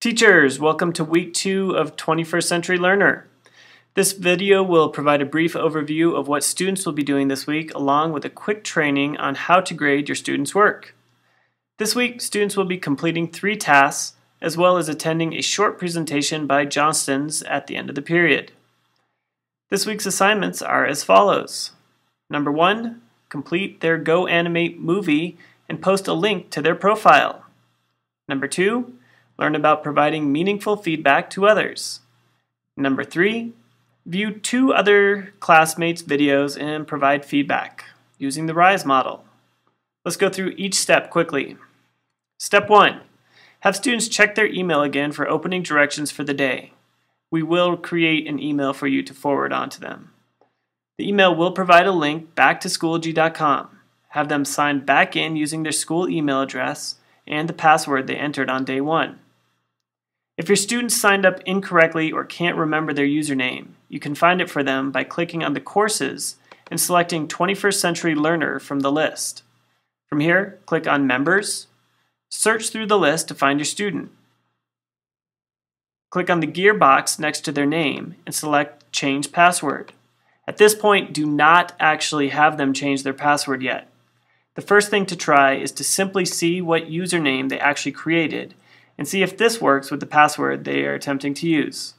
Teachers, welcome to week 2 of 21st Century Learner. This video will provide a brief overview of what students will be doing this week, along with a quick training on how to grade your students' work. This week, students will be completing 3 tasks, as well as attending a short presentation by Johnston's at the end of the period. This week's assignments are as follows. Number 1, complete their Go Animate movie and post a link to their profile. Number 2, learn about providing meaningful feedback to others. Number 3, view 2 other classmates' videos and provide feedback using the RISE model. Let's go through each step quickly. Step 1, have students check their email again for opening directions for the day. We will create an email for you to forward on to them. The email will provide a link back to Schoology.com. Have them sign back in using their school email address and the password they entered on day 1. If your students signed up incorrectly or can't remember their username, you can find it for them by clicking on the courses and selecting 21st Century Learner from the list. From here, click on Members, search through the list to find your student. Click on the gear box next to their name and select Change Password. At this point, do not actually have them change their password yet. The first thing to try is to simply see what username they actually created and see if this works with the password they are attempting to use.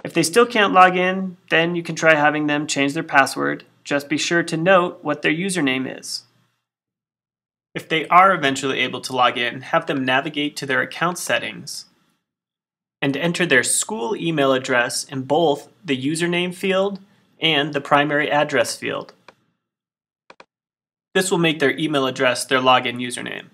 If they still can't log in, then you can try having them change their password. Just be sure to note what their username is. If they are eventually able to log in, have them navigate to their account settings and enter their school email address in both the username field and the primary address field. This will make their email address their login username.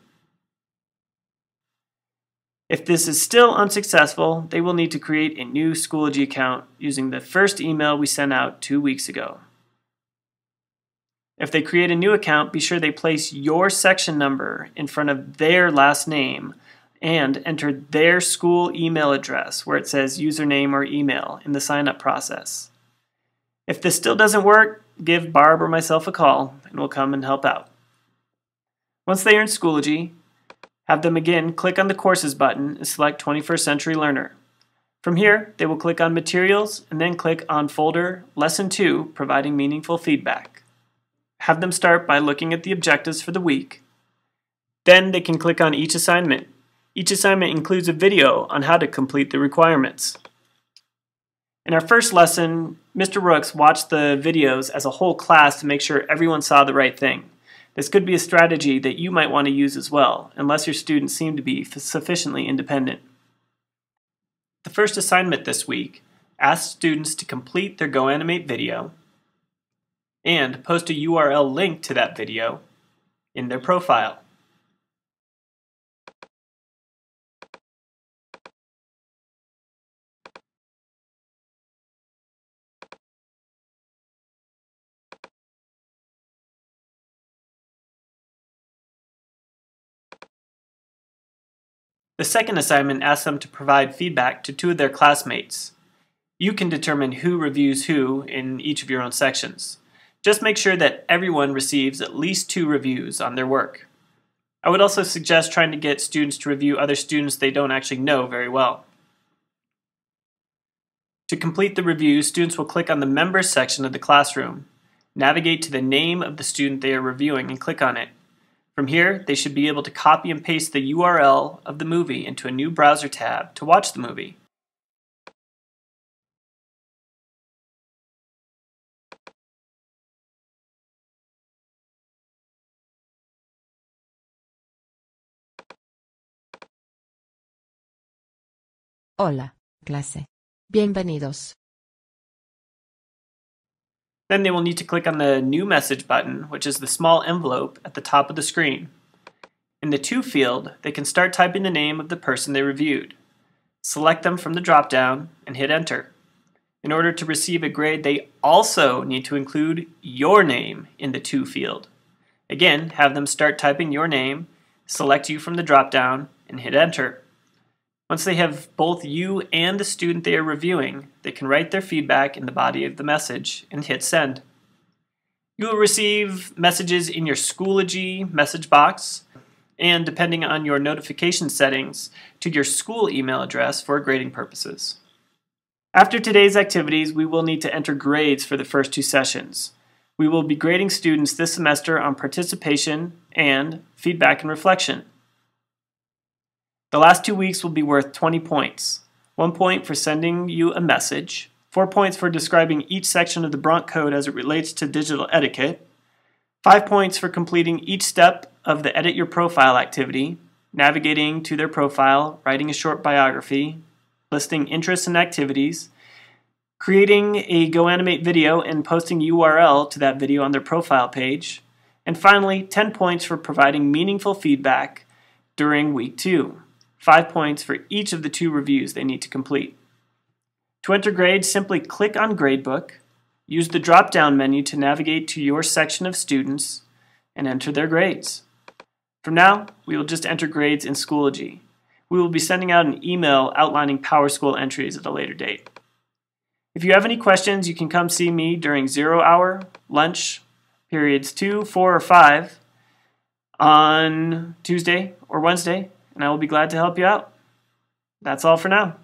If this is still unsuccessful, they will need to create a new Schoology account using the first email we sent out 2 weeks ago. If they create a new account, be sure they place your section number in front of their last name and enter their school email address where it says username or email in the sign-up process. If this still doesn't work, give Barb or myself a call and we'll come and help out. Once they are in Schoology, have them again click on the Courses button and select 21st Century Learner. From here, they will click on Materials and then click on Folder Lesson 2, Providing Meaningful Feedback. Have them start by looking at the objectives for the week. Then they can click on each assignment. Each assignment includes a video on how to complete the requirements. In our first lesson, Mr. Rooks watched the videos as a whole class to make sure everyone saw the right thing. This could be a strategy that you might want to use as well, unless your students seem to be sufficiently independent. The first assignment this week asks students to complete their Go Animate video and post a URL link to that video in their profile. The second assignment asks them to provide feedback to 2 of their classmates. You can determine who reviews who in each of your own sections. Just make sure that everyone receives at least 2 reviews on their work. I would also suggest trying to get students to review other students they don't actually know very well. To complete the review, students will click on the Members section of the classroom, navigate to the name of the student they are reviewing and click on it. From here, they should be able to copy and paste the URL of the movie into a new browser tab to watch the movie. Hola, clase. Bienvenidos. Then they will need to click on the New Message button, which is the small envelope at the top of the screen. In the To field, they can start typing the name of the person they reviewed. Select them from the drop-down and hit Enter. In order to receive a grade, they also need to include your name in the To field. Again, have them start typing your name, select you from the drop-down, and hit Enter. Once they have both you and the student they are reviewing, they can write their feedback in the body of the message and hit Send. You will receive messages in your Schoology message box and depending on your notification settings, to your school email address for grading purposes. After today's activities, we will need to enter grades for the first 2 sessions. We will be grading students this semester on participation and feedback and reflection. The last 2 weeks will be worth 20 points. 1 point for sending you a message, 4 points for describing each section of the Bronc Code as it relates to digital etiquette, 5 points for completing each step of the Edit Your Profile activity, navigating to their profile, writing a short biography, listing interests and activities, creating a GoAnimate video and posting URL to that video on their profile page, and finally 10 points for providing meaningful feedback during week 2. 5 points for each of the 2 reviews they need to complete. To enter grades, simply click on Gradebook, use the drop-down menu to navigate to your section of students, and enter their grades. From now, we will just enter grades in Schoology. We will be sending out an email outlining PowerSchool entries at a later date. If you have any questions, you can come see me during 0 hour, lunch, periods 2, 4, or 5 on Tuesday or Wednesday, and I will be glad to help you out. That's all for now.